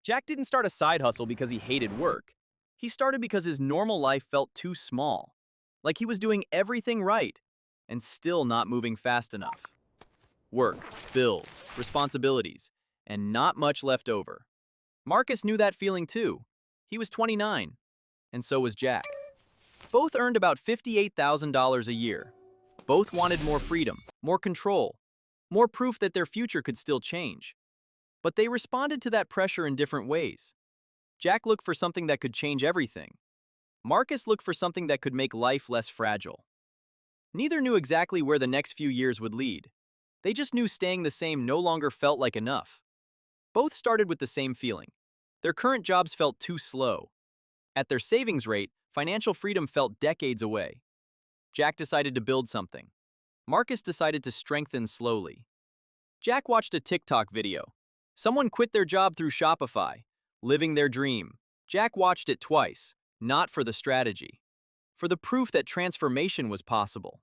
Jack didn't start a side hustle because he hated work. He started because his normal life felt too small, like he was doing everything right and still not moving fast enough. Work, bills, responsibilities, and not much left over. Marcus knew that feeling too. He was 29, and so was Jack. Both earned about $58,000 a year. Both wanted more freedom, more control, more proof that their future could still change. But they responded to that pressure in different ways. Jack looked for something that could change everything. Marcus looked for something that could make life less fragile. Neither knew exactly where the next few years would lead. They just knew staying the same no longer felt like enough. Both started with the same feeling. Their current jobs felt too slow. At their savings rate, financial freedom felt decades away. Jack decided to build something. Marcus decided to strengthen slowly. Jack watched a TikTok video. Someone quit their job through Shopify, living their dream. Jack watched it twice, not for the strategy, for the proof that transformation was possible.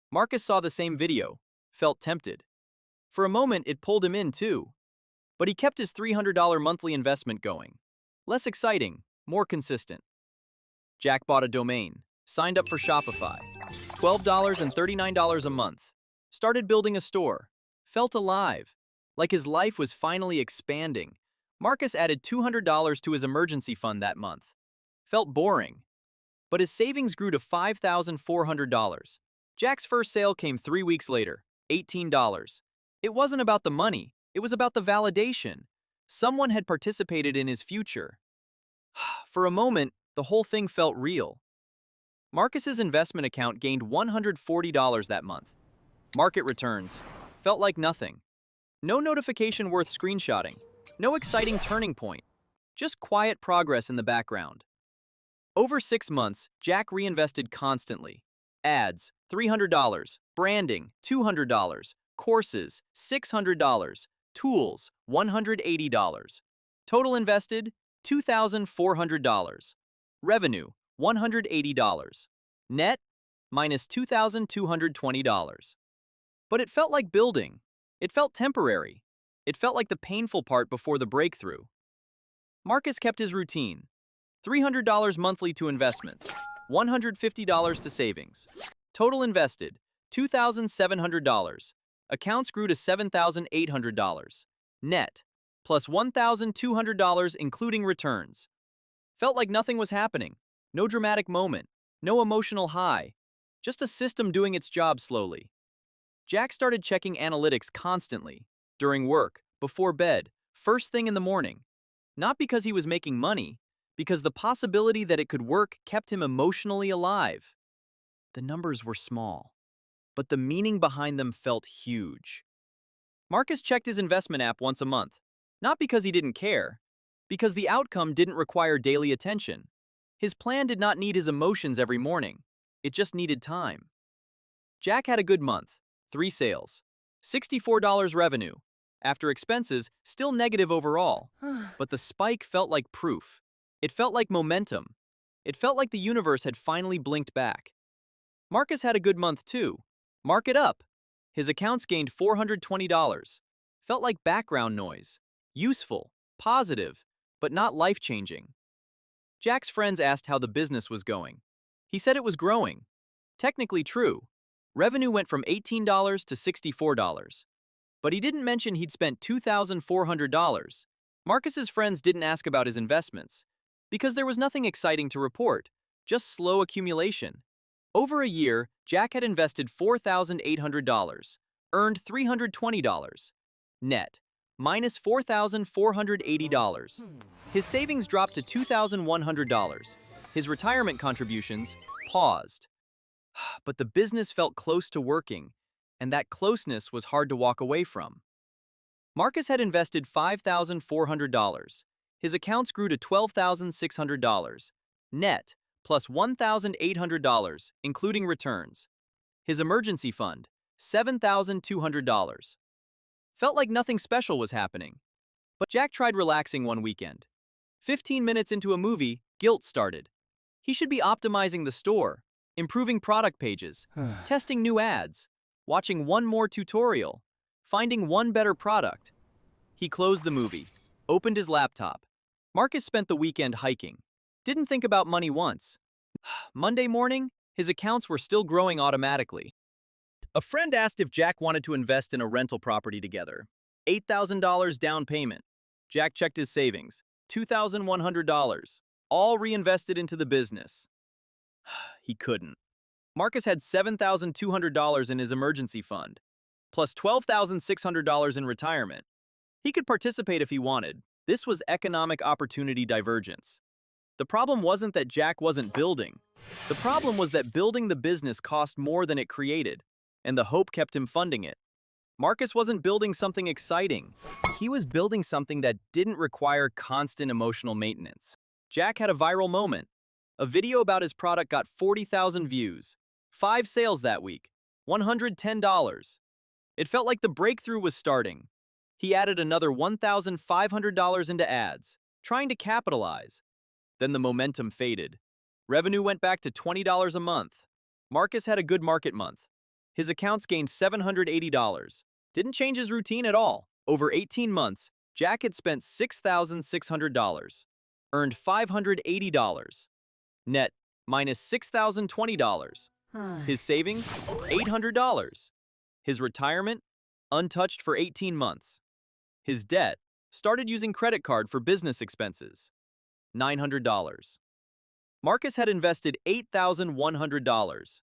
Marcus saw the same video, felt tempted. For a moment, it pulled him in too. But he kept his $300 monthly investment going. Less exciting, more consistent. Jack bought a domain, signed up for Shopify, $12 and $39 a month, started building a store, felt alive, like his life was finally expanding. Marcus added $200 to his emergency fund that month. Felt boring. But his savings grew to $5,400. Jack's first sale came 3 weeks later, $18. It wasn't about the money, it was about the validation. Someone had participated in his future. For a moment, the whole thing felt real. Marcus's investment account gained $140 that month. Market returns. Felt like nothing. No notification worth screenshotting. No exciting turning point. Just quiet progress in the background. Over 6 months, Jack reinvested constantly. Ads, $300. Branding, $200. Courses, $600. Tools, $180. Total invested, $2,400. Revenue, $180. Net, minus $2,220. But it felt like building. It felt temporary. It felt like the painful part before the breakthrough. Marcus kept his routine. $300 monthly to investments, $150 to savings. Total invested, $2,700. Accounts grew to $7,800. Net, plus $1,200 including returns. Felt like nothing was happening. No dramatic moment. No emotional high. Just a system doing its job slowly. Jack started checking analytics constantly. During work, before bed, first thing in the morning. Not because he was making money, because the possibility that it could work kept him emotionally alive. The numbers were small, but the meaning behind them felt huge. Marcus checked his investment app once a month, not because he didn't care, because the outcome didn't require daily attention. His plan did not need his emotions every morning. It just needed time. Jack had a good month. 3 sales. $64 revenue. After expenses, still negative overall. But the spike felt like proof. It felt like momentum. It felt like the universe had finally blinked back. Marcus had a good month too. Mark it up. His accounts gained $420. Felt like background noise. Useful, positive, but not life-changing. Jack's friends asked how the business was going. He said it was growing. Technically true. Revenue went from $18 to $64. But he didn't mention he'd spent $2,400. Marcus's friends didn't ask about his investments, because there was nothing exciting to report, just slow accumulation. Over a year, Jack had invested $4,800, earned $320. Net, minus $4,480. His savings dropped to $2,100. His retirement contributions paused. But the business felt close to working, and that closeness was hard to walk away from. Marcus had invested $5,400. His accounts grew to $12,600. Net, plus $1,800, including returns. His emergency fund, $7,200. Felt like nothing special was happening. But Jack tried relaxing one weekend. 15 minutes into a movie, guilt started. He should be optimizing the store, improving product pages, testing new ads, watching one more tutorial, finding one better product. He closed the movie. Opened his laptop. Marcus spent the weekend hiking. Didn't think about money once. Monday morning, his accounts were still growing automatically. A friend asked if Jack wanted to invest in a rental property together. $8,000 down payment. Jack checked his savings. $2,100. All reinvested into the business. He couldn't. Marcus had $7,200 in his emergency fund, plus $12,600 in retirement. He could participate if he wanted. This was economic opportunity divergence. The problem wasn't that Jack wasn't building. The problem was that building the business cost more than it created, and the hope kept him funding it. Marcus wasn't building something exciting. He was building something that didn't require constant emotional maintenance. Jack had a viral moment. A video about his product got 40,000 views, 5 sales that week, $110. It felt like the breakthrough was starting. He added another $1,500 into ads, trying to capitalize. Then the momentum faded. Revenue went back to $20 a month. Marcus had a good market month. His accounts gained $780. Didn't change his routine at all. Over 18 months, Jack had spent $6,600, earned $580. Net, minus $6,020. His savings, $800. His retirement, untouched for 18 months. His debt, started using credit card for business expenses, $900. Marcus had invested $8,100.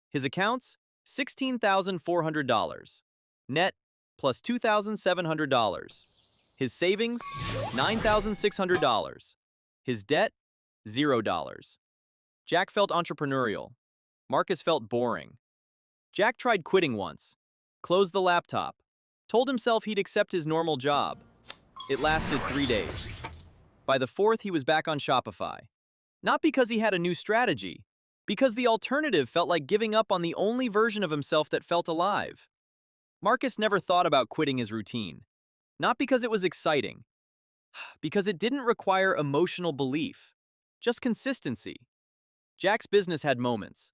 His accounts, $16,400. Net, plus $2,700. His savings, $9,600. His debt, $0. Jack felt entrepreneurial. Marcus felt boring. Jack tried quitting once, closed the laptop, told himself he'd accept his normal job. It lasted 3 days. By the 4th, he was back on Shopify. Not because he had a new strategy, because the alternative felt like giving up on the only version of himself that felt alive. Marcus never thought about quitting his routine. Not because it was exciting, because it didn't require emotional belief, just consistency. Jack's business had moments.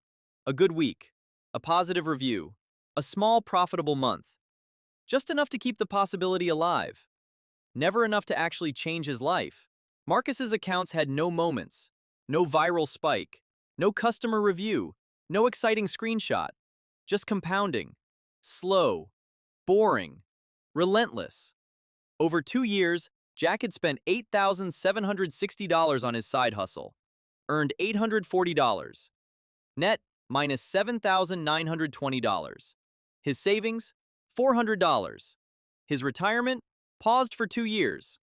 A good week, a positive review, a small profitable month. Just enough to keep the possibility alive. Never enough to actually change his life. Marcus's accounts had no moments, no viral spike, no customer review, no exciting screenshot. Just compounding. Slow. Boring. Relentless. Over 2 years, Jack had spent $8,760 on his side hustle, earned $840. Net, minus $7,920. His savings, $400. His retirement, paused for 2 years.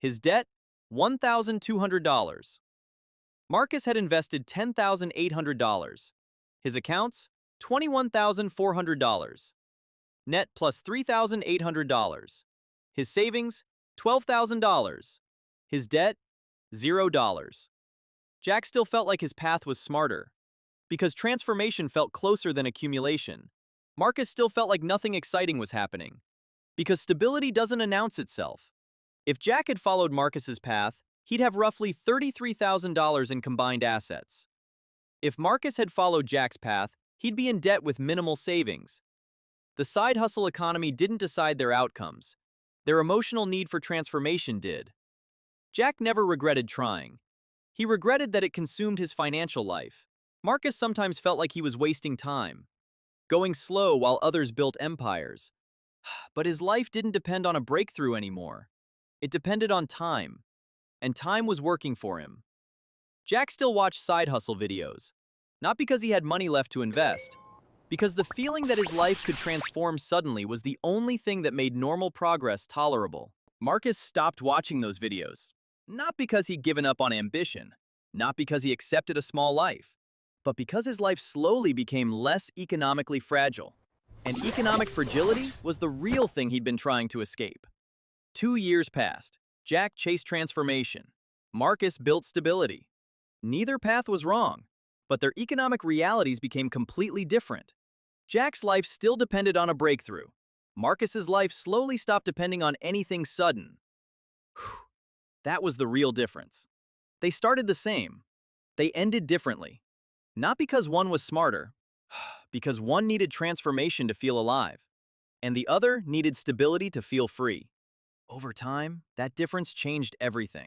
His debt, $1,200. Marcus had invested $10,800. His accounts, $21,400. Net plus $3,800. His savings, $12,000. His debt, $0. Jack still felt like his path was smarter, because transformation felt closer than accumulation. Marcus still felt like nothing exciting was happening, because stability doesn't announce itself. If Jack had followed Marcus's path, he'd have roughly $33,000 in combined assets. If Marcus had followed Jack's path, he'd be in debt with minimal savings. The side hustle economy didn't decide their outcomes. Their emotional need for transformation did. Jack never regretted trying. He regretted that it consumed his financial life. Marcus sometimes felt like he was wasting time, going slow while others built empires. But his life didn't depend on a breakthrough anymore. It depended on time, and time was working for him. Jack still watched side hustle videos, not because he had money left to invest, because the feeling that his life could transform suddenly was the only thing that made normal progress tolerable. Marcus stopped watching those videos, not because he'd given up on ambition, not because he accepted a small life, but because his life slowly became less economically fragile. And economic fragility was the real thing he'd been trying to escape. 2 years passed. Jack chased transformation. Marcus built stability. Neither path was wrong, but their economic realities became completely different. Jack's life still depended on a breakthrough. Marcus's life slowly stopped depending on anything sudden. That was the real difference. They started the same. They ended differently. Not because one was smarter, because one needed transformation to feel alive, and the other needed stability to feel free. Over time, that difference changed everything.